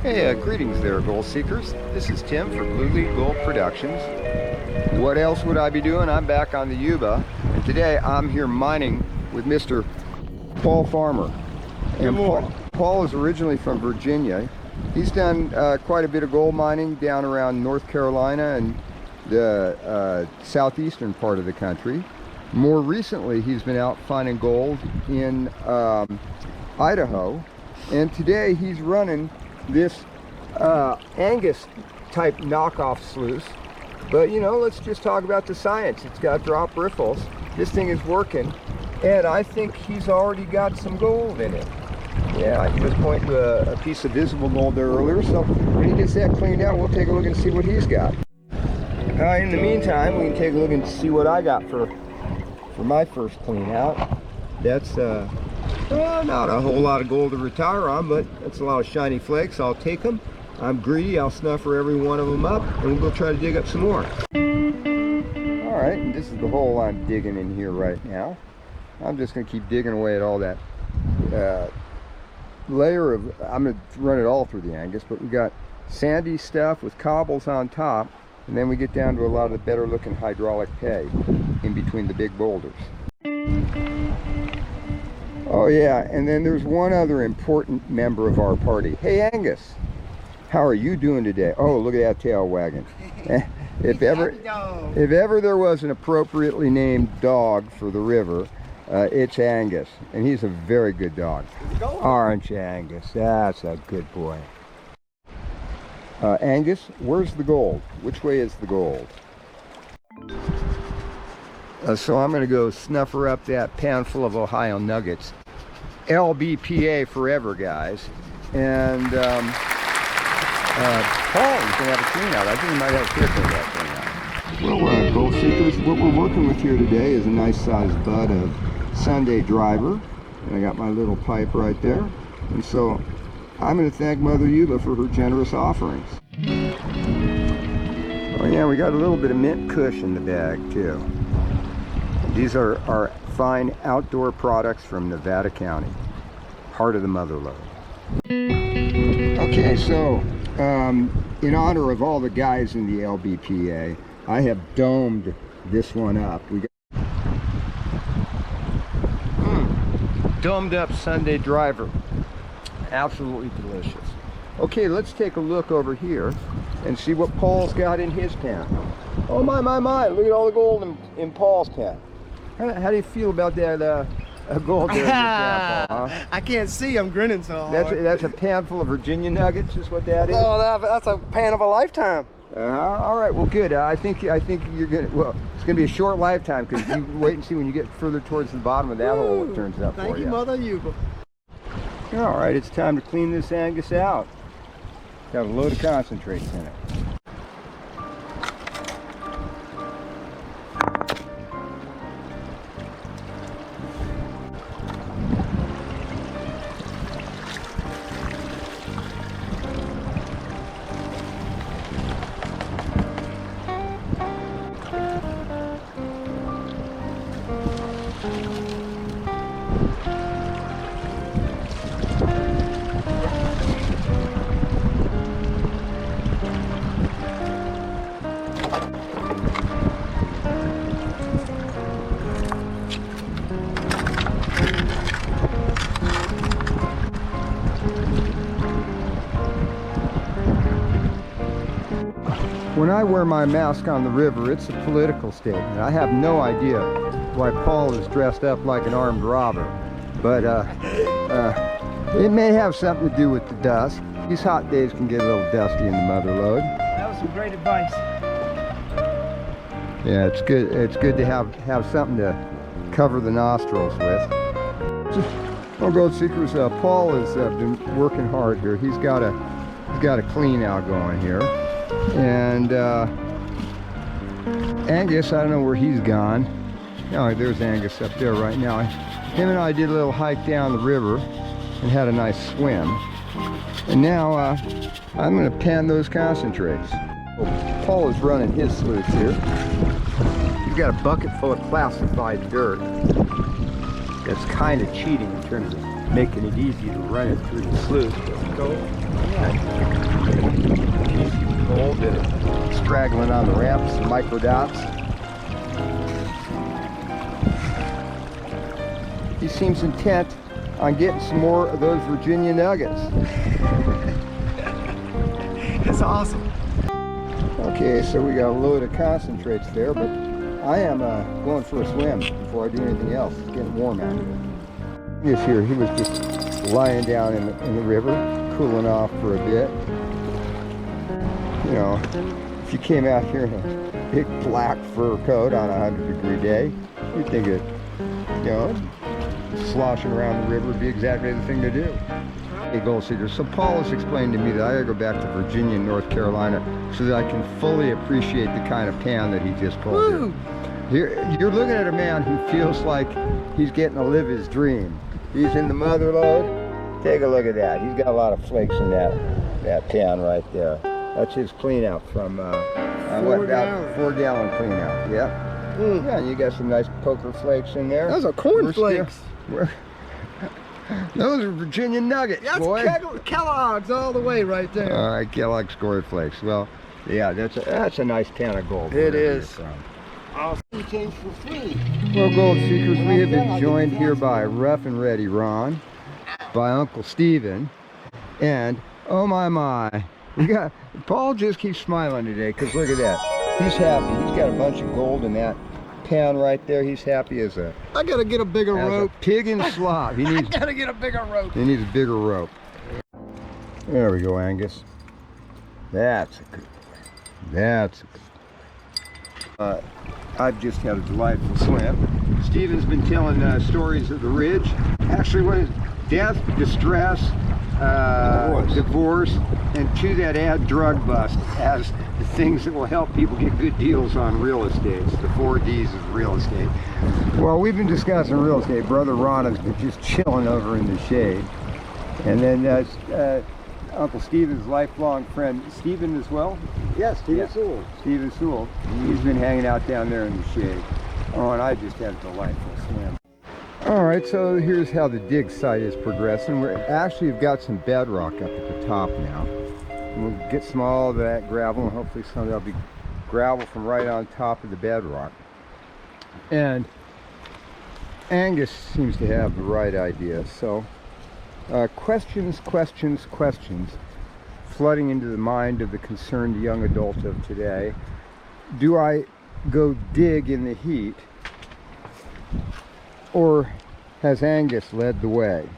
Hey, greetings there, gold seekers. This is Tim for Blue Lead Gold Productions. What else would I be doing? I'm back on the Yuba, and today I'm here mining with Mr. Paul Farmer. And Paul is originally from Virginia. He's done quite a bit of gold mining down around North Carolina and the southeastern part of the country. More recently, he's been out finding gold in Idaho, and today he's running this Angus type knockoff sluice. But you know, let's just talk about the science. It's got drop riffles. This thing is working, and I think he's already got some gold in it. Yeah, I just pointed to a piece of visible gold there earlier, so when he gets that cleaned out, we'll take a look and see what he's got. In the meantime, we can take a look and see what I got for my first clean out. That's not a whole lot of gold to retire on, but that's a lot of shiny flakes. I'll take them. I'm greedy. I'll snuffer every one of them up, and we'll go try to dig up some more. All right, and this is the hole I'm digging in here right now. I'm just going to keep digging away at all that layer of, I'm going to run it all through the Angus, but we got sandy stuff with cobbles on top, and then we get down to a lot of the better looking hydraulic pay in between the big boulders. Oh yeah, and then there's one other important member of our party. Hey Angus, how are you doing today? Oh, look at that tail wagging. If ever there was an appropriately named dog for the river, it's Angus, and he's a very good dog. Aren't you, Angus? That's a good boy. Angus, where's the gold? Which way is the gold? So I'm going to go snuffer up that pan full of Ohio nuggets. LBPA forever, guys. And Paul is going to have a clean out. I think he might have a kick on that clean out. Well, gold seekers, what we're working with here today is a nice sized bud of Sunday driver. And I got my little pipe right there. And so I'm going to thank Mother Yuba for her generous offerings. Oh yeah, we got a little bit of mint kush in the bag too. These are our fine outdoor products from Nevada County, part of the motherlode. Okay, so in honor of all the guys in the LBPA, I have domed this one up. We got domed up Sunday driver. Absolutely delicious. Okay, let's take a look over here and see what Paul's got in his pan. Oh my, look at all the gold in Paul's pan. How do you feel about that gold there in your pan, Paul, huh? I can't see, I'm grinning so hard. That's a pan full of Virginia nuggets, is what that is? Oh, that's a pan of a lifetime. All right, well good. I think you're gonna, well, it's gonna be a short lifetime, because you wait and see when you get further towards the bottom of that hole what turns up for you. Thank you, Mother Yuba. All right, it's time to clean this Angus out. Got a load of concentrates in it. When I wear my mask on the river, it's a political statement. I have no idea why Paul is dressed up like an armed robber, but it may have something to do with the dust. These hot days can get a little dusty in the motherlode. That was some great advice. Yeah, it's good. It's good to have something to cover the nostrils with. Well, gold seekers, Paul has been working hard here. He's got a clean out going here. And Angus, I don't know where he's gone. Oh, there's Angus up there right now. Him and I did a little hike down the river and had a nice swim. And now I'm going to pan those concentrates. Well, Paul is running his sluice here. He's got a bucket full of classified dirt. That's kind of cheating in terms of making it easy to run it through the sluice. Gold. Gold that are straggling on the ramps, micro dots. He seems intent on getting some more of those Virginia nuggets. It's awesome. Okay, so we got a load of concentrates there, but I am going for a swim before I do anything else. It's getting warm out here. This here, he was just lying down in the river, cooling off for a bit. You know, if you came out here in a big black fur coat on a 100-degree day, you'd think it, you know, sloshing around the river would be exactly the thing to do. Hey, gold seekers, so Paul has explained to me that I gotta go back to Virginia and North Carolina so that I can fully appreciate the kind of pan that he just pulled here. You're looking at a man who feels like he's getting to live his dream. He's in the mother lode. Take a look at that. He's got a lot of flakes in that pan right there. That's his clean out from about 4 gallon clean out. Yeah. Yeah, and you got some nice poker flakes in there. Those are corn flakes. Those are Virginia nuggets, That's boy. Kellogg's all the way right there. All right, Kellogg's Corn Flakes. Well, yeah, that's a nice pan of gold. It is. Awesome. Well, gold seekers, we have been joined here by Rough and Ready Ron, by Uncle Stephen, and oh my, we got Paul. Just keeps smiling today because look at that. He's happy. He's got a bunch of gold in that pan right there. He's happy as a I gotta get a bigger rope. A pig in slop. He needs. I gotta get a bigger rope. He needs a bigger rope. There we go, Angus. That's a good one. That's a good one. I've just had a delightful swim. Stephen's been telling stories of the ridge. Actually, what is death, distress, divorce, and to that add drug bust as the things that will help people get good deals on real estate. The 4 Ds of real estate. Well, we've been discussing real estate. Brother Ron has been just chilling over in the shade. And then Uncle Stephen's lifelong friend, Stephen as well? Yes, Stephen Sewell. Stephen Sewell. He's been hanging out down there in the shade. Oh, and I just had a delightful swim. All right, so here's how the dig site is progressing. We're actually got some bedrock up at the top now. And we'll get some all of that gravel, and hopefully some of that'll be gravel from right on top of the bedrock. And Angus seems to have the right idea. So questions flooding into the mind of the concerned young adult of today. Do I go dig in the heat, or has Angus led the way?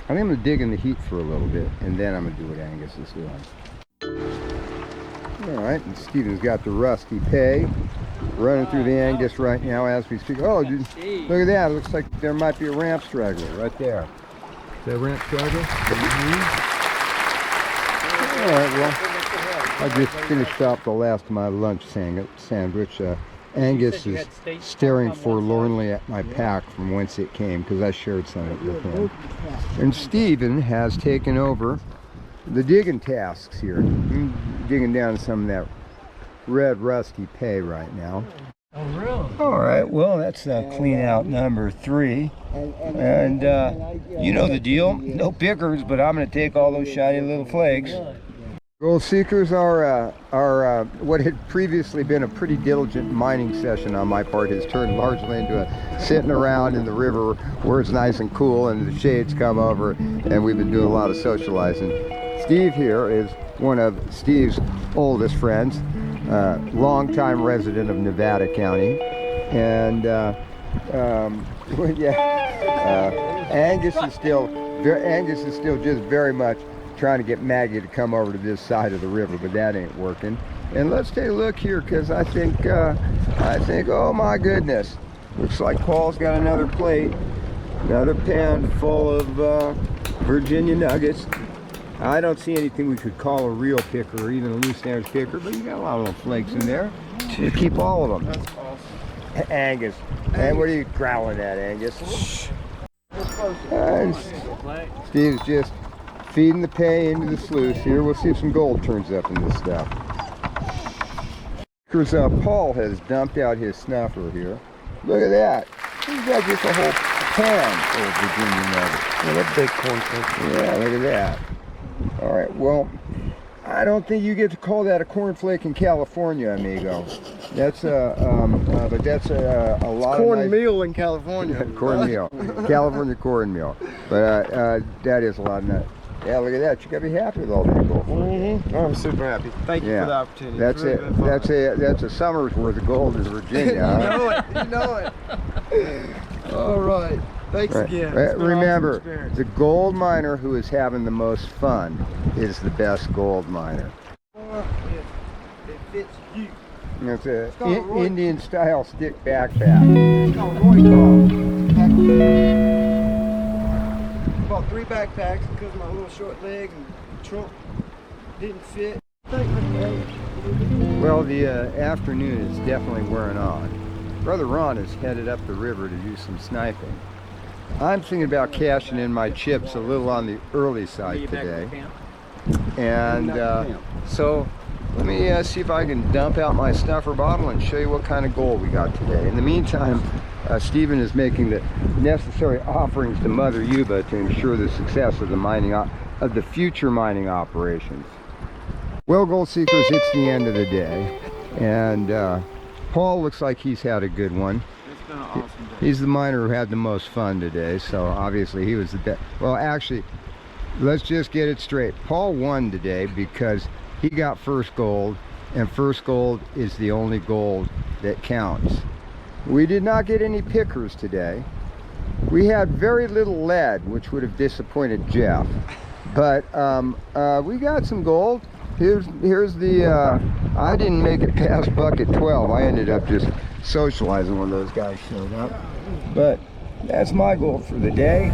I think I'm going to dig in the heat for a little bit, and then I'm going to do what Angus is doing. All right, and Stephen's got the rusty pay running through the Angus right now as we speak. Oh, dude, look at that. It looks like there might be a ramp straggler right there. Is that a ramp straggler? All right, well, I just finished off the last of my lunch sandwich. Angus is staring forlornly at my pack from whence it came because I shared some of it with him. And Stephen has taken over the digging tasks here. I'm digging down some of that red rusty pay right now. Oh, really? All right, well, that's clean out number 3. And you know the deal. No pickers, but I'm going to take all those shiny little flakes. Gold seekers are what had previously been a pretty diligent mining session on my part has turned largely into a sitting around in the river where it's nice and cool and the shades come over, and we've been doing a lot of socializing. Steve here is one of Steve's oldest friends, longtime resident of Nevada County, and Angus is still just very much trying to get Maggie to come over to this side of the river, but that ain't working. And let's take a look here, because I think, oh my goodness, looks like Paul's got another plate, another pan full of Virginia nuggets. I don't see anything we could call a real picker or even a loose standards picker, but you got a lot of little flakes in there. You keep all of them. That's awesome. Angus. And what are you growling at, Angus? And Steve's just feeding the pay into the sluice here. We'll see if some gold turns up in this stuff. Because Paul has dumped out his snuffer here. Look at that. He's got just a whole pan full of Virginia nuggets. Yeah, that big cornflake. Yeah, look at that. All right, well, I don't think you get to call that a cornflake in California, amigo. That's but that's a lot of Cornmeal in California. cornmeal, California cornmeal. But that is a lot of nut. Yeah, look at that. You gotta be happy with all that gold. I'm super happy. Thank you for the opportunity. That's It's really been fun. that's a summer's worth of gold in Virginia. You know it. You know it. All right. Thanks again. It's been an Remember, awesome experience. the gold miner who is having the most fun is the best gold miner. It fits you. It's a called a Roy- Indian style stick backpack. It's called Roy Bought 3 backpacks because of my little short legs and the trunk didn't fit. Well, the afternoon is definitely wearing on. Brother Ron is headed up the river to do some sniping. I'm thinking about cashing in my chips a little on the early side today. And so let me see if I can dump out my snuffer bottle and show you what kind of gold we got today. In the meantime, Stephen is making the necessary offerings to Mother Yuba to ensure the success of the mining of the future mining operations. Well, gold seekers, it's the end of the day, and Paul looks like he's had a good one. It's been an awesome day. He's the miner who had the most fun today, so obviously he was the best. Well, actually, let's just get it straight. Paul won today because he got first gold, and first gold is the only gold that counts. We did not get any pickers today. We had very little lead, which would have disappointed Jeff, but we got some gold. Here's the I didn't make it past bucket 12. I ended up just socializing when those guys showed up, but that's my gold for the day.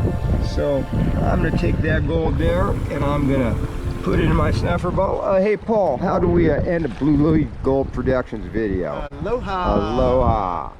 So I'm gonna take that gold there and I'm gonna put it in my snuffer bottle. Hey Paul, how do we end a Blue Louie Gold Productions video? Aloha. Aloha.